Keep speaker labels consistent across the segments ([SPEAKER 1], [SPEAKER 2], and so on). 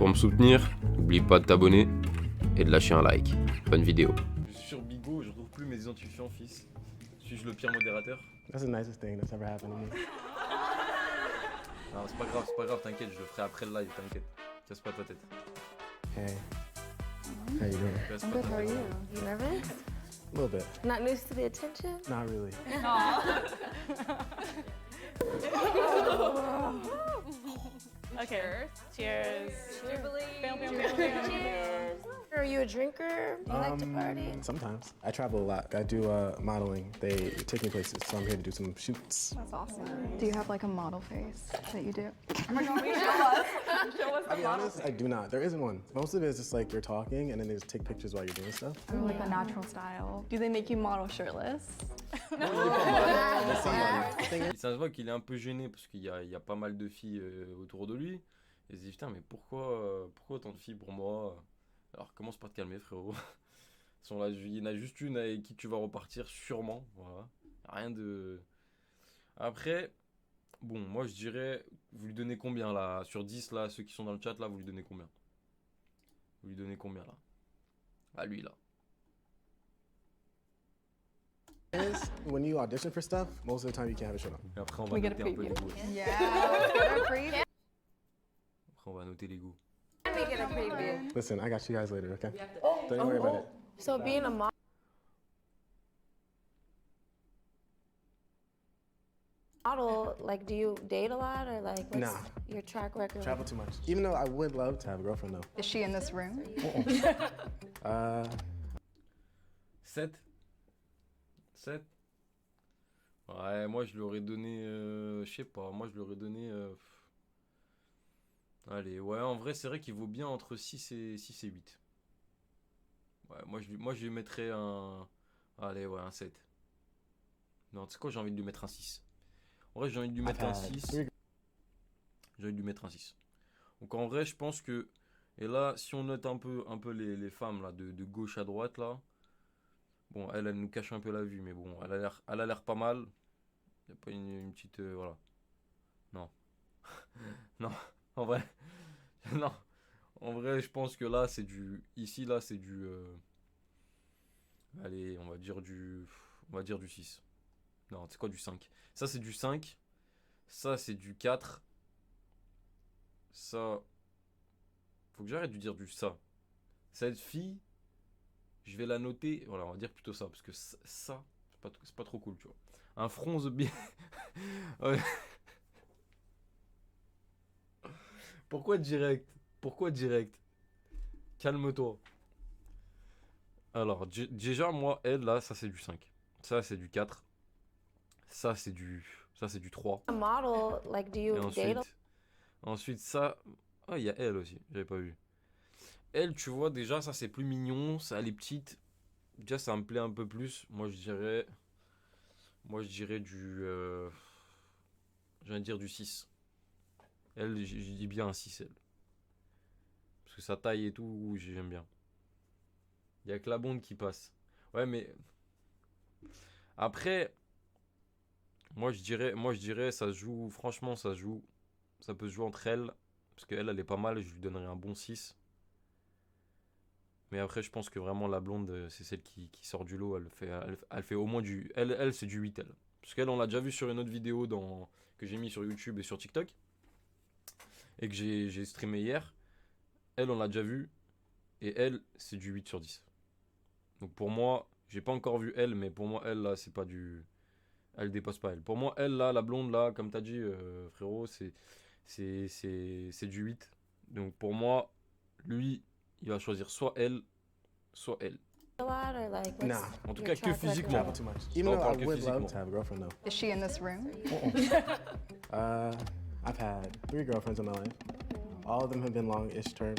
[SPEAKER 1] Pour me soutenir, n'oublie pas de t'abonner et de lâcher un like. Bonne vidéo.
[SPEAKER 2] Je suis sur Bigo, je retrouve plus mes identifiants fils. Suis-je le pire modérateur?
[SPEAKER 3] That's the nicest thing that's ever happened to me.
[SPEAKER 2] Non, c'est pas grave, t'inquiète, je le ferai après le live, t'inquiète. Casse pas ta tête.
[SPEAKER 3] Hey, how you doing?
[SPEAKER 2] Casse
[SPEAKER 4] I'm
[SPEAKER 2] pas
[SPEAKER 4] good.
[SPEAKER 2] ta
[SPEAKER 4] How are
[SPEAKER 2] tête.
[SPEAKER 4] you? You nervous?
[SPEAKER 3] A little bit.
[SPEAKER 4] Not used to the attention?
[SPEAKER 3] Not really.
[SPEAKER 5] Okay. Cheers. Bam, bam, bam, bam.
[SPEAKER 4] Cheers. Are you a drinker? Do you like to party?
[SPEAKER 3] Sometimes. I travel a lot. I do modeling. They take me places, so I'm here to do some shoots.
[SPEAKER 6] That's awesome. Do you have like a model face that you do?
[SPEAKER 3] I'll be honest, I do not. There isn't one. Most of it is just like you're talking and then they just take pictures while you're doing stuff.
[SPEAKER 6] Or like a natural style. Do they make you model shirtless?
[SPEAKER 2] Il est pas mal. Ça se voit qu'il est un peu gêné parce qu'il y a pas mal de filles autour de lui. Et il se dit putain mais pourquoi autant de filles pour moi? Alors commence par te calmer frérot. Sont là, il y en a juste une avec qui tu vas repartir sûrement. Voilà. Rien de... Après, bon moi je dirais, vous lui donnez combien là? Sur 10 là, ceux qui sont dans le chat là, vous lui donnez combien? Vous lui donnez combien là? À lui là.
[SPEAKER 3] Is when you audition for stuff, most of the time you can't have a shirt on.
[SPEAKER 2] Et après on va
[SPEAKER 6] We get a
[SPEAKER 2] noter un peu les
[SPEAKER 6] preview.
[SPEAKER 2] goûts.
[SPEAKER 6] Yeah.
[SPEAKER 2] Après on va noter les goûts.
[SPEAKER 4] Let me get a preview.
[SPEAKER 3] Listen, I got you guys later, okay? Don't even worry about it.
[SPEAKER 4] So being a model, like, do you date a lot or like what's
[SPEAKER 3] Nah.
[SPEAKER 4] your track record?
[SPEAKER 3] Travel too much. Even though I would love to have a girlfriend though.
[SPEAKER 6] Is she in this room?
[SPEAKER 2] 7. 7. Ouais, moi je lui aurais donné, je sais pas, moi je lui aurais donné, allez, ouais, en vrai c'est vrai qu'il vaut bien entre 6 et 8. Ouais, moi je lui mettrais un, allez, ouais, un 7. Non, tu sais quoi, j'ai envie de lui mettre un 6. En vrai j'ai envie de lui mettre un 6. J'ai envie de lui mettre un 6. Donc en vrai je pense que, et là si on note un peu les femmes là, de gauche à droite là, bon, elle nous cache un peu la vue, mais bon, elle a l'air pas mal. Il n'y a pas une petite... voilà. Non. Non, en vrai. Non. En vrai, je pense que là, c'est du... Ici, là, c'est du... Allez, on va dire du 6. Non, c'est quoi du 5? Ça, c'est du 5. Ça, c'est du 4. Ça... Faut que j'arrête de dire du ça. Cette fille... Je vais la noter, voilà, on va dire plutôt ça, parce que ça, c'est pas trop cool, tu vois. Un fronze bien... Ouais. Pourquoi direct? Calme-toi. Alors, déjà, moi, elle, là, ça c'est du 5. Ça, c'est du 4. Ça, c'est du 3.
[SPEAKER 4] A model, like, do you
[SPEAKER 2] Et
[SPEAKER 4] date
[SPEAKER 2] ensuite, ça... Ah, il y a elle aussi, j'avais pas vu. Elle, tu vois, déjà, ça c'est plus mignon, ça, elle est petite. Déjà, ça me plaît un peu plus. Moi, je dirais du... J'ai envie de dire du 6. Elle, je dis bien un 6, elle. Parce que sa taille et tout, j'aime bien. Il y a que la blonde qui passe. Ouais, mais... Après... Moi, je dirais, ça se joue... Franchement, ça se joue... Ça peut se jouer entre elles. Parce qu'elle, elle est pas mal, je lui donnerais un bon 6. Mais après, je pense que vraiment la blonde, c'est celle qui sort du lot. Elle fait au moins du... Elle c'est du 8, elle. Parce qu'elle, on l'a déjà vu sur une autre vidéo que j'ai mis sur YouTube et sur TikTok. Et que j'ai streamé hier. Elle, on l'a déjà vu. Et elle, c'est du 8 sur 10. Donc pour moi, j'ai pas encore vu elle, mais pour moi, elle, là, c'est pas du... Elle dépasse pas elle. Pour moi, elle, là, la blonde, là, comme t'as dit, frérot, c'est du 8. Donc pour moi, lui... Il va choisir soit elle, soit elle.
[SPEAKER 4] a lot or like what's
[SPEAKER 3] Nah.
[SPEAKER 2] En tout
[SPEAKER 4] your
[SPEAKER 2] cas, que
[SPEAKER 4] track
[SPEAKER 2] physiquement.
[SPEAKER 4] record?
[SPEAKER 3] Travel too much. Even
[SPEAKER 2] On
[SPEAKER 3] though I
[SPEAKER 2] parle que
[SPEAKER 3] would love
[SPEAKER 2] physiquement.
[SPEAKER 3] to have a girlfriend though.
[SPEAKER 6] Is she in this room?
[SPEAKER 3] I've had 3 girlfriends in my life. All of them have been long-ish term.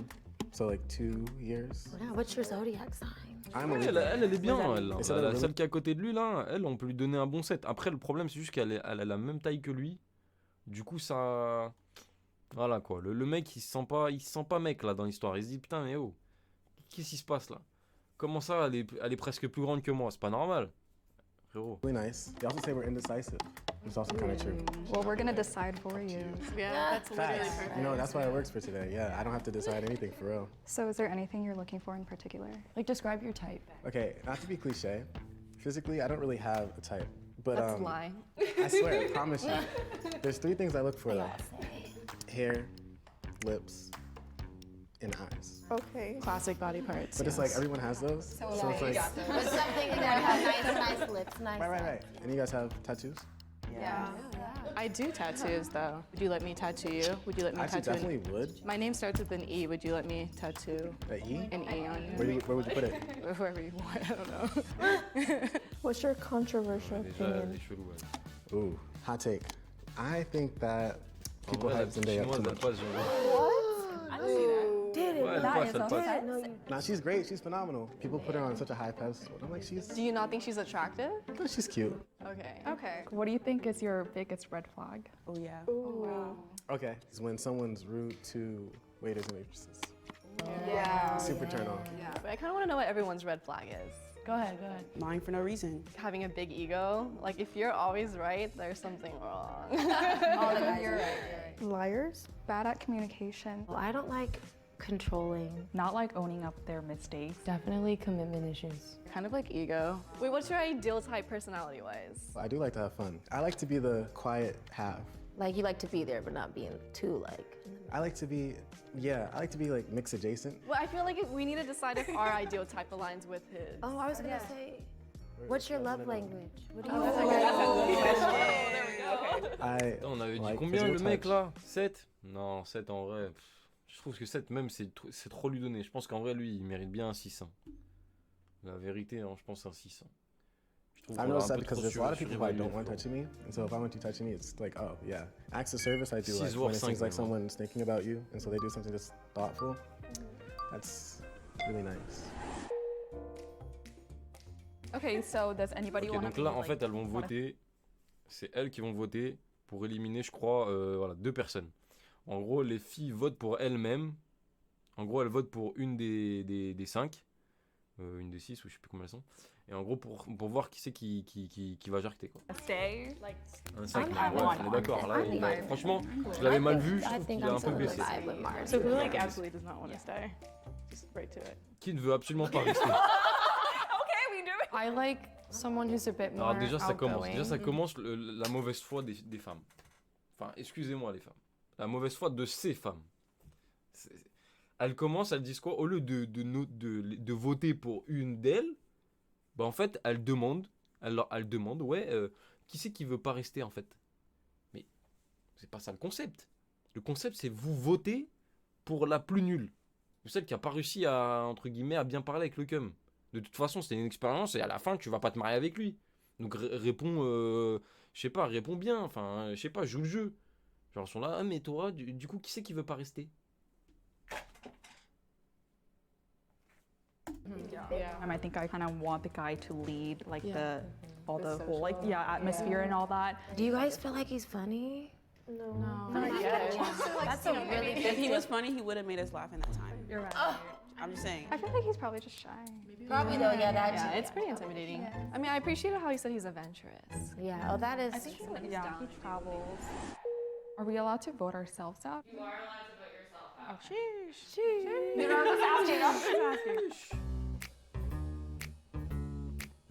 [SPEAKER 3] So like 2 years.
[SPEAKER 4] Yeah, what's your zodiac sign?
[SPEAKER 3] I'm a
[SPEAKER 2] Ouais,
[SPEAKER 3] Libra.
[SPEAKER 2] elle est bien, elle.
[SPEAKER 3] Et ça,
[SPEAKER 2] Celle qui est à côté de lui, là, elle, on peut lui donner un bon 7. Après, le problème, c'est juste qu'elle a la même taille que lui. Du coup, ça... Voilà, quoi. Le mec, il se sent pas mec, là, dans l'histoire. Il se dit, putain, mais oh, qu'est-ce qui se passe, là? Comment ça, elle est presque plus grande que moi? C'est pas normal, frérot.
[SPEAKER 3] Really nice. They also say we're indecisive. It's also kind of true.
[SPEAKER 6] Well, we're gonna decide for you.
[SPEAKER 5] Yeah, that's literally
[SPEAKER 3] Facts.
[SPEAKER 5] perfect.
[SPEAKER 3] You know, that's why it works for today. Yeah, I don't have to decide anything for real.
[SPEAKER 6] So is there anything you're looking for in particular?
[SPEAKER 7] Like, describe your type.
[SPEAKER 3] Okay, not to be cliche, physically, I don't really have a type. But
[SPEAKER 6] That's a lie.
[SPEAKER 3] I swear, I promise you. There's 3 things I look for though. Hair, lips, and eyes.
[SPEAKER 5] Okay.
[SPEAKER 7] Classic body parts.
[SPEAKER 3] But it's like everyone has those. So it's like,
[SPEAKER 4] But something that has nice lips, nice.
[SPEAKER 3] right. And you guys have tattoos?
[SPEAKER 5] Yeah. I do tattoos though. Would you let me tattoo you? Would you let me
[SPEAKER 3] I actually
[SPEAKER 5] tattoo?
[SPEAKER 3] definitely would.
[SPEAKER 5] My name starts with an E. Would you let me tattoo
[SPEAKER 3] An E?
[SPEAKER 5] an E on you?
[SPEAKER 3] Where would you put it?
[SPEAKER 5] Wherever you want. I don't know.
[SPEAKER 4] What's your controversial
[SPEAKER 2] Déjà, elle est chelou. Elle.
[SPEAKER 3] Ooh, hot take. I think that
[SPEAKER 2] En
[SPEAKER 3] people
[SPEAKER 2] vrai, la
[SPEAKER 3] hype Zendaya up
[SPEAKER 2] chinoise,
[SPEAKER 3] too
[SPEAKER 2] elle
[SPEAKER 3] much.
[SPEAKER 2] passe, genre.
[SPEAKER 4] Did
[SPEAKER 2] Ouais, elle passe, elle passe.
[SPEAKER 3] Nah, she's great. She's phenomenal. People put her on such a high pedestal. I'm like,
[SPEAKER 5] Do you not think she's attractive?
[SPEAKER 3] she's cute.
[SPEAKER 5] Okay.
[SPEAKER 6] Okay. What do you think is your biggest red flag?
[SPEAKER 5] Oh yeah.
[SPEAKER 3] Okay. It's when someone's rude to waiters and waitresses.
[SPEAKER 5] Yeah.
[SPEAKER 3] Super turn on.
[SPEAKER 5] Yeah. But I kind of want to know what everyone's red flag is.
[SPEAKER 7] Go ahead, go ahead.
[SPEAKER 8] Lying for no reason.
[SPEAKER 5] Having a big ego. Like if you're always right, there's something wrong.
[SPEAKER 4] All the guys
[SPEAKER 6] You're
[SPEAKER 4] are
[SPEAKER 6] right.
[SPEAKER 7] Liars?
[SPEAKER 6] Bad at communication.
[SPEAKER 4] Well, I don't like controlling.
[SPEAKER 7] Not like owning up their mistakes.
[SPEAKER 4] Definitely commitment issues.
[SPEAKER 5] Kind of like ego. Wait, what's your ideal type personality-wise?
[SPEAKER 3] I do like to have fun. I like to be the quiet half.
[SPEAKER 4] Like you like to be there, but not being too like.
[SPEAKER 3] I like to be like mix adjacent.
[SPEAKER 5] Well, I feel like we need to decide if our ideal type aligns with his.
[SPEAKER 4] Oh, I was gonna say, what's your love language? What do you?
[SPEAKER 3] I
[SPEAKER 2] On avait dit
[SPEAKER 3] like
[SPEAKER 2] combien le
[SPEAKER 3] physical
[SPEAKER 2] mec
[SPEAKER 3] touch.
[SPEAKER 2] là 7 Non, 7 en vrai. Je trouve que 7 même c'est trop lui donner. Je pense qu'en vrai lui il mérite bien un 6. Hein. La vérité, hein, je pense un 6. Je trouve
[SPEAKER 3] I
[SPEAKER 2] qu'on
[SPEAKER 3] know
[SPEAKER 2] l'a
[SPEAKER 3] that
[SPEAKER 2] un peu
[SPEAKER 3] because
[SPEAKER 2] trop
[SPEAKER 3] there's a lot of people who I
[SPEAKER 2] surévalué,
[SPEAKER 3] don't want
[SPEAKER 2] Flo.
[SPEAKER 3] touching me, and so if I want you touching me, it's like, oh yeah. Acts of service I do
[SPEAKER 2] Six
[SPEAKER 3] like
[SPEAKER 2] voire
[SPEAKER 3] when it
[SPEAKER 2] cinq,
[SPEAKER 3] seems like
[SPEAKER 2] même, hein.
[SPEAKER 3] someone's thinking about you, and so they do something just thoughtful. That's really nice.
[SPEAKER 6] Okay, so does anybody
[SPEAKER 2] Ok,
[SPEAKER 6] want
[SPEAKER 2] donc
[SPEAKER 6] to
[SPEAKER 2] là en fait elles vont voter. C'est elles qui vont voter pour éliminer, je crois, voilà, 2 personnes. En gros, les filles votent pour elles-mêmes. En gros, elles votent pour une des 5. Une des 6, ou je sais plus combien elles sont. Et en gros, pour voir qui c'est qui va jarter, quoi.
[SPEAKER 6] stay?
[SPEAKER 2] Un 5,
[SPEAKER 4] I'm
[SPEAKER 2] ouais,
[SPEAKER 4] fine.
[SPEAKER 2] on est d'accord. Là,
[SPEAKER 4] I'm fine.
[SPEAKER 2] franchement, je l'avais mal vu, je
[SPEAKER 4] I
[SPEAKER 2] trouve
[SPEAKER 4] think
[SPEAKER 2] qu'il a
[SPEAKER 4] I'm
[SPEAKER 2] un peu
[SPEAKER 4] still
[SPEAKER 2] baissé.
[SPEAKER 4] gonna vibe with Mars.
[SPEAKER 5] So who like absolutely does not want to stay? Just right to it.
[SPEAKER 2] Qui ne veut absolument pas rester?
[SPEAKER 7] I like someone who's a bit more
[SPEAKER 2] Alors déjà, ça commence.
[SPEAKER 7] outgoing.
[SPEAKER 2] Déjà, ça commence la mauvaise foi des femmes. Enfin, excusez-moi les femmes. La mauvaise foi de ces femmes. Elles commencent, elles disent quoi? Au lieu de voter pour une d'elles, bah en fait, elles demandent, ouais, qui c'est qui veut pas rester en fait? Mais c'est pas ça le concept. Le concept, c'est vous votez pour la plus nulle. Celle qui a pas réussi à, entre guillemets, à bien parler avec le cum. De toute façon, c'était une expérience et à la fin, tu vas pas te marier avec lui. Donc réponds, je sais pas, réponds bien. Enfin, je sais pas, joue le jeu. Genre, ils sont là, ah, mais toi, du coup, qui c'est qui veut pas rester?
[SPEAKER 6] I think I kind of want the guy to lead, like all the whole atmosphere and all that.
[SPEAKER 4] Do you guys feel like he's funny?
[SPEAKER 5] No. Not yet.
[SPEAKER 4] That's a really
[SPEAKER 8] If he was funny, he would have made us laugh in that time.
[SPEAKER 6] You're right.
[SPEAKER 8] I'm just saying.
[SPEAKER 6] I feel like he's probably just shy.
[SPEAKER 4] Probably though. Yeah, that's
[SPEAKER 5] Yeah, it's pretty intimidating. I mean, I appreciate how he said he's adventurous.
[SPEAKER 4] yeah. Oh, that is.
[SPEAKER 6] Yeah, he travels. Are we allowed to vote ourselves out?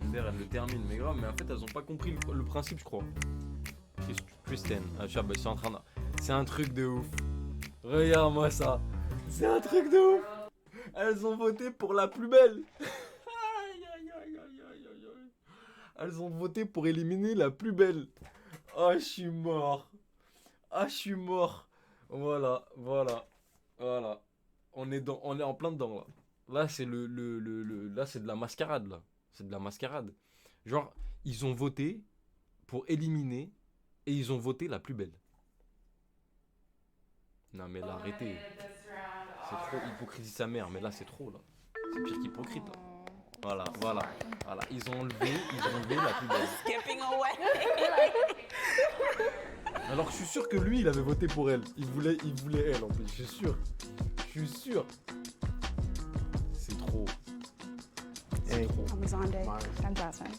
[SPEAKER 2] D'ailleurs, elles le terminent, mais grave, mais en fait, elles ont pas compris le principe, je crois. Kristen, c'est en train de... C'est un truc de ouf. Regarde-moi ça. C'est un truc de ouf. Elles ont voté pour la plus belle. Aïe, aïe, aïe, aïe, aïe, aïe, aïe. Elles ont voté pour éliminer la plus belle. Oh, je suis mort. Ah, je suis mort. Voilà, voilà, voilà. On est en plein dedans, là. Là, c'est là, c'est de la mascarade, là. C'est de la mascarade. Genre, ils ont voté pour éliminer et ils ont voté la plus belle. Non, mais là, arrêtez. C'est trop hypocrisie sa mère, mais là, c'est trop, là. C'est pire qu'hypocrite, là. Voilà, voilà, voilà. Ils ont enlevé la plus belle.
[SPEAKER 8] Skipping away.
[SPEAKER 2] Alors que je suis sûr que lui, il avait voté pour elle. Il voulait elle, en plus. Je suis sûr. Je suis sûr. C'est trop.
[SPEAKER 3] Hey,
[SPEAKER 8] I'm Zonde.
[SPEAKER 3] Mars.
[SPEAKER 5] I'm Jasmine.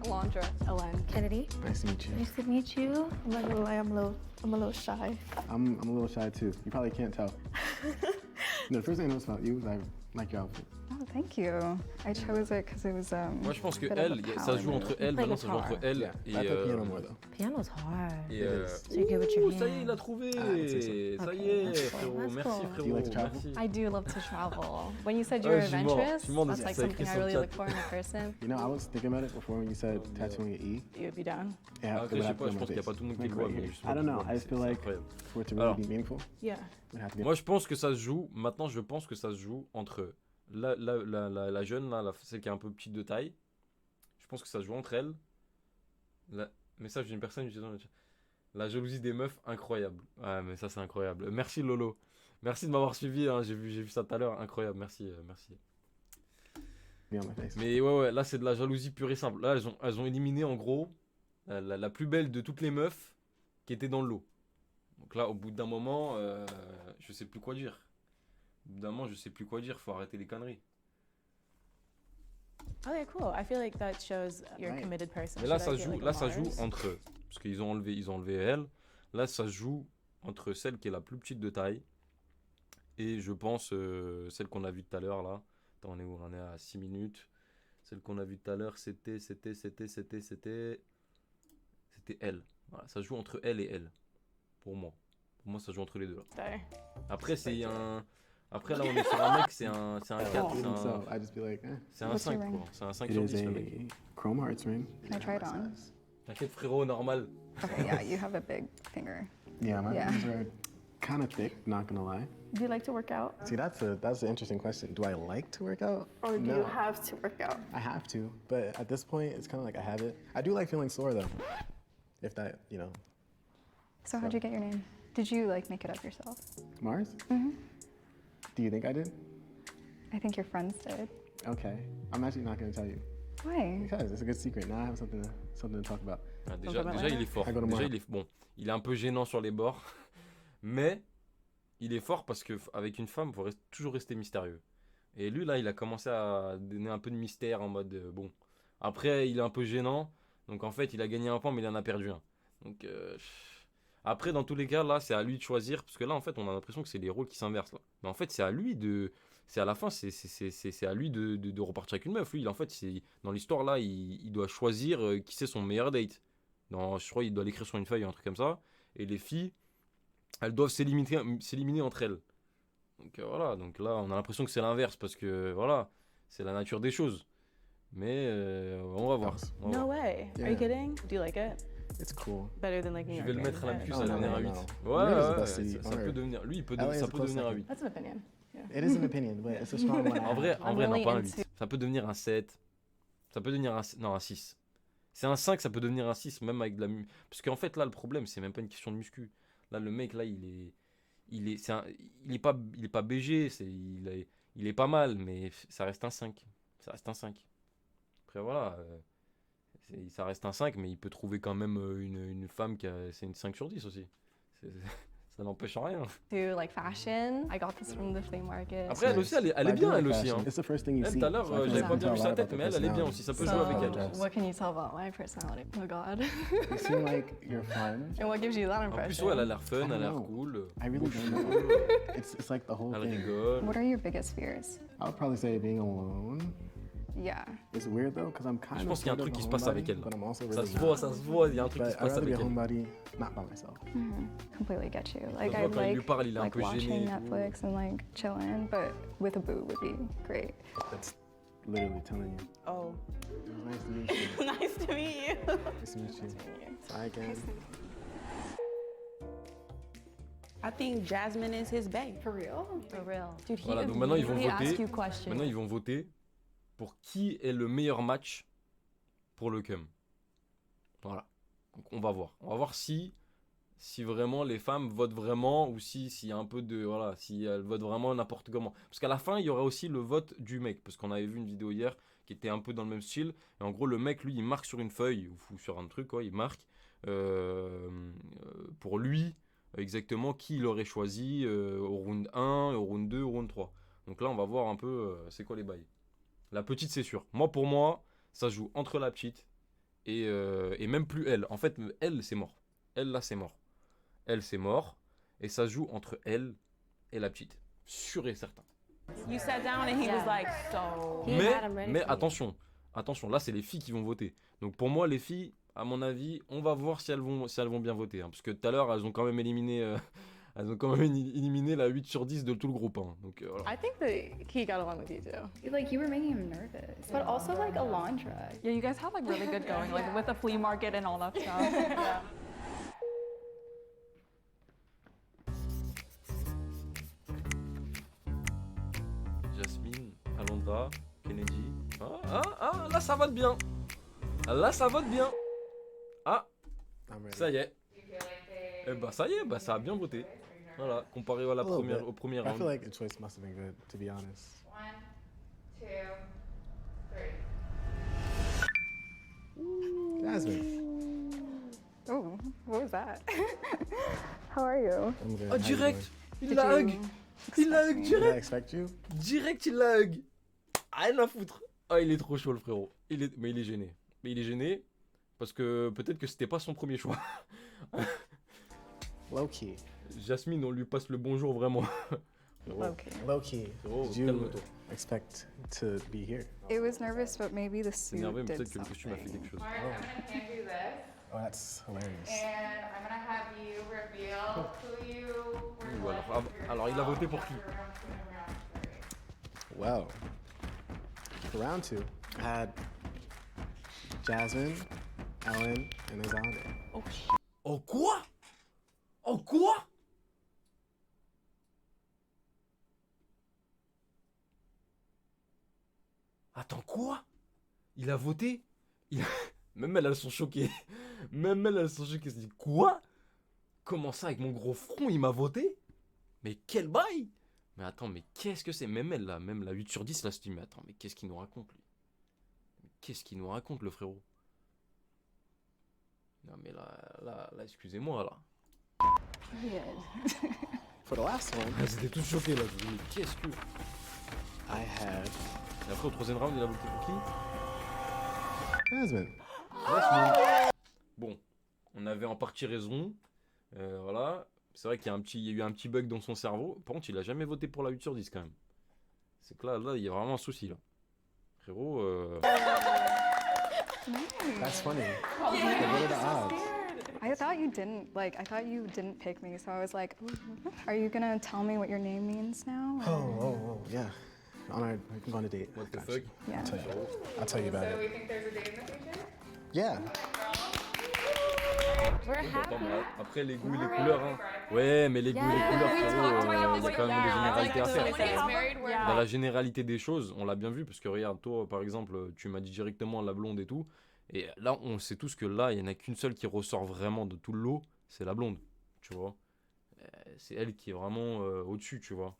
[SPEAKER 7] Alondra.
[SPEAKER 5] Ellen.
[SPEAKER 4] Kennedy.
[SPEAKER 3] Nice to meet you.
[SPEAKER 4] Nice to meet you. I'm not gonna lie, I'm a little shy.
[SPEAKER 3] I'm a little shy too. You probably can't tell. No, the first thing I noticed about you was I like your outfit.
[SPEAKER 6] Oh, thank you. I chose it because it was
[SPEAKER 2] Moi, je pense que
[SPEAKER 6] bit of a
[SPEAKER 2] elle, ça se joue
[SPEAKER 6] power
[SPEAKER 2] entre
[SPEAKER 6] move.
[SPEAKER 2] elle,
[SPEAKER 4] Play
[SPEAKER 2] maintenant ça joue entre
[SPEAKER 4] guitar.
[SPEAKER 2] elle
[SPEAKER 3] Yeah,
[SPEAKER 2] et.
[SPEAKER 3] I play piano more though.
[SPEAKER 4] Piano's hard.
[SPEAKER 2] et,
[SPEAKER 4] So you give it your
[SPEAKER 2] ça y est,
[SPEAKER 4] hand.
[SPEAKER 2] il a trouvé.
[SPEAKER 3] c'est ça.
[SPEAKER 2] Ça y
[SPEAKER 4] Ok,
[SPEAKER 2] est,
[SPEAKER 4] that's cool,
[SPEAKER 2] frérot.
[SPEAKER 4] that's
[SPEAKER 2] Merci,
[SPEAKER 4] cool.
[SPEAKER 2] frérot.
[SPEAKER 3] Do you like to travel?
[SPEAKER 2] Merci.
[SPEAKER 5] I do love to travel. When you said you
[SPEAKER 2] Ouais,
[SPEAKER 5] were
[SPEAKER 2] je suis mort.
[SPEAKER 5] adventurous,
[SPEAKER 2] Je suis mort de
[SPEAKER 5] that's
[SPEAKER 2] ça.
[SPEAKER 5] like
[SPEAKER 2] Ça a
[SPEAKER 5] something
[SPEAKER 2] écrit
[SPEAKER 5] I
[SPEAKER 2] sur
[SPEAKER 5] really
[SPEAKER 2] le
[SPEAKER 5] look
[SPEAKER 2] chat.
[SPEAKER 5] for in a person.
[SPEAKER 3] You know, I was thinking about it before when you said tattooing an E.
[SPEAKER 5] You'd be down.
[SPEAKER 3] Yeah,
[SPEAKER 2] Après, je sais pas, je pense qu'il n'y a pas tout le monde qui le voit, mais juste
[SPEAKER 3] I don't know. I just feel like
[SPEAKER 2] incroyable.
[SPEAKER 3] for it to really
[SPEAKER 2] Alors.
[SPEAKER 3] be meaningful,
[SPEAKER 5] Yeah.
[SPEAKER 3] it would have to be.
[SPEAKER 2] Moi, je pense que ça se joue. Maintenant, je pense que ça se joue entre la jeune, là, celle qui est un peu petite de taille. Je pense que ça se joue entre elles. Message d'une personne utilisant le chat. La jalousie des meufs, incroyable. Ouais, mais ça, c'est incroyable. Merci, Lolo. Merci de m'avoir suivi. Hein. J'ai vu ça tout à l'heure. Incroyable. Merci. Merci.
[SPEAKER 3] Be on my face.
[SPEAKER 2] Mais ouais, là, c'est de la jalousie pure et simple. Là, elles ont éliminé, en gros, la plus belle de toutes les meufs qui était dans le lot. Donc là, au bout d'un moment, je sais plus quoi dire. Au bout d'un moment, je sais plus quoi dire. Faut arrêter les conneries.
[SPEAKER 5] Okay, cool. I feel like that shows you're a
[SPEAKER 3] Right.
[SPEAKER 5] committed person.
[SPEAKER 2] Mais là,
[SPEAKER 5] Should I
[SPEAKER 2] ça
[SPEAKER 5] get,
[SPEAKER 2] joue,
[SPEAKER 5] like, a
[SPEAKER 2] ça joue
[SPEAKER 5] Mars?
[SPEAKER 2] entre eux. Parce qu'ils ont enlevé elle. Là, ça se joue entre celle qui est la plus petite de taille. Et je pense celle qu'on a vue tout à l'heure là. Attends, on est où? On est à 6 minutes. Celle qu'on a vue tout à l'heure, c'était elle. Voilà, ça joue entre elle et elle. Pour moi. Pour moi, ça joue entre les deux là.
[SPEAKER 5] There.
[SPEAKER 2] Après, c'est un. Après, là, on est sur un mec, c'est un 4.
[SPEAKER 3] I wouldn't, so I just be like,
[SPEAKER 2] C'est un
[SPEAKER 6] What's your
[SPEAKER 2] 5
[SPEAKER 6] ring?
[SPEAKER 2] quoi. C'est un 5
[SPEAKER 3] it
[SPEAKER 2] sur
[SPEAKER 3] is
[SPEAKER 2] 10 le mec.
[SPEAKER 3] a Chrome Hearts ring.
[SPEAKER 6] Can I try it on?
[SPEAKER 2] T'inquiète frérot, normal.
[SPEAKER 6] Okay, yeah, you have a big finger.
[SPEAKER 3] Yeah, my
[SPEAKER 6] Yeah.
[SPEAKER 3] fingers are kind of thick. Not gonna lie.
[SPEAKER 4] Do you like to work out?
[SPEAKER 3] See, that's an interesting question. Do I like to work out?
[SPEAKER 4] Or do
[SPEAKER 3] No.
[SPEAKER 4] you have to work out?
[SPEAKER 3] I have to, but at this point, it's kind of like a habit. I do like feeling sore though. If that, you know,
[SPEAKER 6] So how'd you get your name? Did you like make it up yourself?
[SPEAKER 3] Mars.
[SPEAKER 6] Mhm.
[SPEAKER 3] Do you think I did?
[SPEAKER 6] I think your friends did.
[SPEAKER 3] Okay, I'm actually not gonna tell you
[SPEAKER 6] Why?
[SPEAKER 3] because it's a good secret. Now I have something to talk about.
[SPEAKER 2] Ah,
[SPEAKER 5] Donc,
[SPEAKER 2] déjà,
[SPEAKER 5] voilà.
[SPEAKER 2] il est fort.
[SPEAKER 3] I go to
[SPEAKER 2] Déjà,
[SPEAKER 3] Mara.
[SPEAKER 2] il est bon. Il est un peu gênant sur les bords, mais il est fort parce que avec une femme, faut toujours rester mystérieux. Et lui là, il a commencé à donner un peu de mystère en mode bon. Après, il est un peu gênant, donc en fait, il a gagné un point, mais il en a perdu un. Donc après, dans tous les cas, là, c'est à lui de choisir parce que là, en fait, on a l'impression que c'est les rôles qui s'inversent là. Mais en fait, c'est à lui de. C'est à la fin, c'est à lui de repartir avec une meuf. Lui, en fait, dans l'histoire là, il doit choisir qui c'est son meilleur date. Je crois qu'il doit l'écrire sur une feuille ou un truc comme ça. Et les filles, elles doivent s'éliminer entre elles. Donc voilà, donc là, on a l'impression que c'est l'inverse parce que voilà, c'est la nature des choses. Mais on va voir. On va
[SPEAKER 5] No
[SPEAKER 2] voir.
[SPEAKER 5] way. Are
[SPEAKER 3] Yeah.
[SPEAKER 5] you kidding? Do you like it?
[SPEAKER 3] It's cool.
[SPEAKER 5] Better than like New
[SPEAKER 2] Je
[SPEAKER 5] York.
[SPEAKER 2] vais le
[SPEAKER 5] Rain?
[SPEAKER 2] mettre à la
[SPEAKER 5] Yeah.
[SPEAKER 2] plus,
[SPEAKER 3] Oh,
[SPEAKER 2] ça va
[SPEAKER 3] no,
[SPEAKER 2] devenir un
[SPEAKER 3] no,
[SPEAKER 2] 8.
[SPEAKER 3] no.
[SPEAKER 2] Ouais,
[SPEAKER 3] Yours is the
[SPEAKER 2] ouais,
[SPEAKER 3] best city
[SPEAKER 2] ça
[SPEAKER 3] on
[SPEAKER 2] peut
[SPEAKER 3] earth.
[SPEAKER 2] devenir. Lui,
[SPEAKER 3] LA is
[SPEAKER 2] ça
[SPEAKER 3] a
[SPEAKER 2] peut
[SPEAKER 3] close
[SPEAKER 2] devenir un
[SPEAKER 3] second.
[SPEAKER 2] 8.
[SPEAKER 5] That's an opinion. Yeah.
[SPEAKER 3] It is an opinion, but it's a strong one.
[SPEAKER 2] En vrai,
[SPEAKER 5] I'm
[SPEAKER 2] non,
[SPEAKER 5] really
[SPEAKER 2] pas un
[SPEAKER 5] into-
[SPEAKER 2] 8. Ça peut devenir un 7. Ça peut devenir un 6. C'est un 5, ça peut devenir un 6, même avec de la parce qu'en fait, là, le problème, c'est même pas une question de muscu. Là, le mec, là, il est pas BG, il est pas mal, mais ça reste un 5. Ça reste un 5. Après, voilà. Ça reste un 5, mais il peut trouver quand même une femme c'est une 5 sur 10 aussi. Ça n'empêche en rien.
[SPEAKER 7] Do like fashion. I got this from the flea market.
[SPEAKER 2] Après, elle aussi, elle est
[SPEAKER 3] I do
[SPEAKER 2] bien,
[SPEAKER 3] like
[SPEAKER 2] elle aussi.
[SPEAKER 3] fashion.
[SPEAKER 2] Hein.
[SPEAKER 3] It's the first thing you
[SPEAKER 2] Elle,
[SPEAKER 3] see.
[SPEAKER 2] tout à l'heure,
[SPEAKER 3] so I feel
[SPEAKER 2] j'avais
[SPEAKER 3] like
[SPEAKER 2] pas
[SPEAKER 3] you
[SPEAKER 2] bien
[SPEAKER 3] can
[SPEAKER 2] vu
[SPEAKER 3] tell
[SPEAKER 2] sa
[SPEAKER 3] a lot
[SPEAKER 2] tête,
[SPEAKER 3] about
[SPEAKER 2] mais
[SPEAKER 3] the
[SPEAKER 2] elle est bien
[SPEAKER 3] personality.
[SPEAKER 2] aussi. Ça peut
[SPEAKER 7] So,
[SPEAKER 2] jouer avec elle.
[SPEAKER 3] Yes.
[SPEAKER 7] what can you tell about my personality? Oh God.
[SPEAKER 3] You seem like you're fun.
[SPEAKER 7] And what gives you that
[SPEAKER 2] En plus,
[SPEAKER 7] impression?
[SPEAKER 2] ouais, elle a l'air fun,
[SPEAKER 3] I
[SPEAKER 2] elle a l'air
[SPEAKER 3] know.
[SPEAKER 2] cool.
[SPEAKER 3] I really don't know. It's like the whole
[SPEAKER 2] Elle
[SPEAKER 3] thing.
[SPEAKER 2] rigole.
[SPEAKER 6] What are your biggest fears?
[SPEAKER 3] I would probably say being alone.
[SPEAKER 6] Yeah.
[SPEAKER 3] It's weird though, because I'm kind
[SPEAKER 2] Je
[SPEAKER 3] of.
[SPEAKER 2] pense qu'il y a un truc qui se passe avec elle.
[SPEAKER 3] But I'm also
[SPEAKER 2] Ça
[SPEAKER 3] really
[SPEAKER 2] se voit,
[SPEAKER 3] not.
[SPEAKER 2] ça se voit, il y a un truc qui
[SPEAKER 3] But
[SPEAKER 2] se
[SPEAKER 3] I'd
[SPEAKER 2] passe
[SPEAKER 3] rather be
[SPEAKER 2] avec
[SPEAKER 3] a
[SPEAKER 2] elle.
[SPEAKER 3] homebody, not by myself.
[SPEAKER 6] Completely get you.
[SPEAKER 2] Ça
[SPEAKER 6] Like
[SPEAKER 2] se
[SPEAKER 6] I
[SPEAKER 2] voit quand il lui
[SPEAKER 6] like
[SPEAKER 2] parle, il est un peu
[SPEAKER 6] watching
[SPEAKER 2] gêné. et tout.
[SPEAKER 6] Netflix and like chilling, but with a boo would be great.
[SPEAKER 3] That's literally telling you.
[SPEAKER 8] Oh,
[SPEAKER 3] It was nice to meet you.
[SPEAKER 8] nice to meet you.
[SPEAKER 3] Nice to meet you. Bye again.
[SPEAKER 8] I think Jasmine is his bae.
[SPEAKER 7] For real? For real. Dude, he
[SPEAKER 2] Voilà, donc maintenant, ils vont
[SPEAKER 7] immediately
[SPEAKER 2] voter.
[SPEAKER 7] ask you questions.
[SPEAKER 2] Maintenant, ils vont voter pour qui est le meilleur match pour le cum. Voilà. Donc, on va voir. On va voir si vraiment les femmes votent vraiment ou s'il y a un peu de. Voilà, si elles votent vraiment n'importe comment. Parce qu'à la fin, il y aura aussi le vote du mec. Parce qu'on avait vu une vidéo hier qui était un peu dans le même style. Et en gros, le mec, lui, il marque sur une feuille ou sur un truc, quoi. Il marque pour lui exactement qui il aurait choisi au round 1, au round 2, au round 3. Donc là, on va voir un peu c'est quoi les bails. La petite, c'est sûr. Moi, pour moi, ça se joue entre la petite et même plus elle. En fait, elle, c'est mort. Elle, là, c'est mort. Elle, c'est mort. Et ça se joue entre elle et la petite. Sûr et certain.
[SPEAKER 8] You sat down and he was like, so.
[SPEAKER 4] He had 'em ready
[SPEAKER 2] Mais
[SPEAKER 4] for you.
[SPEAKER 2] attention, attention, là, c'est les filles qui vont voter. Donc, pour moi, les filles, à mon avis, on va voir si elles vont bien voter. Hein, parce que tout à l'heure, elles ont quand même éliminé... elles ont quand même éliminé la 8 sur 10 de tout le groupe. Hein. Donc, voilà.
[SPEAKER 5] I think that he got along with you too.
[SPEAKER 7] Like you were making him nervous, but also like Alondra.
[SPEAKER 6] Yeah, you guys have like really good going, like with the flea market and all that stuff.
[SPEAKER 2] Jasmine, Alondra, Kennedy. Là ça vote bien. Là ça vote bien. Ah,
[SPEAKER 3] I'm ready.
[SPEAKER 2] ça y est. Eh bah ça y est, bah ça a bien voté. Voilà, comparé à la
[SPEAKER 3] A little
[SPEAKER 2] première,
[SPEAKER 3] bit.
[SPEAKER 2] au premier
[SPEAKER 3] I feel
[SPEAKER 2] round.
[SPEAKER 3] like the choice must have been good, to be honest.
[SPEAKER 7] 1, 2, 3.
[SPEAKER 3] Jasmine.
[SPEAKER 6] Oh, what was that? How are you?
[SPEAKER 3] I'm good.
[SPEAKER 2] Oh
[SPEAKER 3] How you
[SPEAKER 2] direct,
[SPEAKER 3] doing?
[SPEAKER 2] il la hug. Il la hug
[SPEAKER 3] Did I
[SPEAKER 2] direct.
[SPEAKER 3] expect you?
[SPEAKER 2] Direct il la hug. Rien à foutre. Ah il est trop chaud le frérot. Mais il est gêné. Mais il est gêné parce que peut-être que c'était pas son premier choix.
[SPEAKER 3] Low key.
[SPEAKER 2] Jasmine, on lui passe le bonjour vraiment. Frérot,
[SPEAKER 6] Okay.
[SPEAKER 3] Low key.
[SPEAKER 2] frérot,
[SPEAKER 3] Did you
[SPEAKER 2] calme-toi.
[SPEAKER 3] expect to be here?
[SPEAKER 6] It was nervous, but maybe the
[SPEAKER 2] C'est
[SPEAKER 6] suit
[SPEAKER 2] énervé, mais
[SPEAKER 6] did
[SPEAKER 2] peut-être que le costume a fait
[SPEAKER 6] something.
[SPEAKER 2] quelque chose.
[SPEAKER 7] Alright, I'm gonna hand you this,
[SPEAKER 3] Oh, that's hilarious.
[SPEAKER 7] and I'm gonna have you reveal who you were
[SPEAKER 2] Ouh,
[SPEAKER 7] like
[SPEAKER 2] alors il a voté pour qui?
[SPEAKER 3] Well, for round 2, I had Jasmine, Ellen, and Azande.
[SPEAKER 2] En quoi? En quoi? Attends, quoi? Il a voté? Même elles sont choquées. Même elles sont choquées. Elles se disent, quoi? Comment ça, avec mon gros front, il m'a voté? Mais quel bail! Mais attends, mais qu'est-ce que c'est? Même elle, là, même la 8 sur 10, là, se dit, mais attends, mais qu'est-ce qu'il nous raconte, lui? Qu'est-ce qu'il nous raconte, le frérot? Non, mais là, excusez-moi, là.
[SPEAKER 3] For the last one,
[SPEAKER 2] Elles étaient toutes choquées, là. Je me dis, mais qu'est-ce que...
[SPEAKER 3] I had
[SPEAKER 2] Et après, au troisième round, il a voté pour qui?
[SPEAKER 3] Jasmine.
[SPEAKER 2] Bon, on avait en partie raison. Voilà. C'est vrai qu'il y a eu un petit bug dans son cerveau. Par contre, il a jamais voté pour la 8 sur 10 quand même. C'est que là, il y a vraiment un souci, là. Frérot,
[SPEAKER 3] That's funny. Like, what are the odds?
[SPEAKER 6] I thought you didn't pick me, so I was like, are you gonna tell me what your name means now?
[SPEAKER 3] Oh, yeah. On our, we can go on a date.
[SPEAKER 2] what the
[SPEAKER 3] Gotcha.
[SPEAKER 2] fuck?
[SPEAKER 6] Yeah.
[SPEAKER 3] I'll tell you about
[SPEAKER 7] So
[SPEAKER 3] it.
[SPEAKER 7] we think there's a date in the future?
[SPEAKER 3] Yeah.
[SPEAKER 4] We're
[SPEAKER 2] Pas
[SPEAKER 4] happy.
[SPEAKER 2] mal. Après, les goûts et les couleurs, hein. Ouais, mais les goûts et les couleurs, frérot, il y a quand même des généralités à faire. Dans la généralité des choses, on l'a bien vu, parce que regarde, toi, par exemple, tu m'as dit directement la blonde et tout. Et là, on sait tous que là, il n'y en a qu'une seule qui ressort vraiment de tout le lot, c'est la blonde, tu vois. C'est elle qui est vraiment au-dessus, tu vois.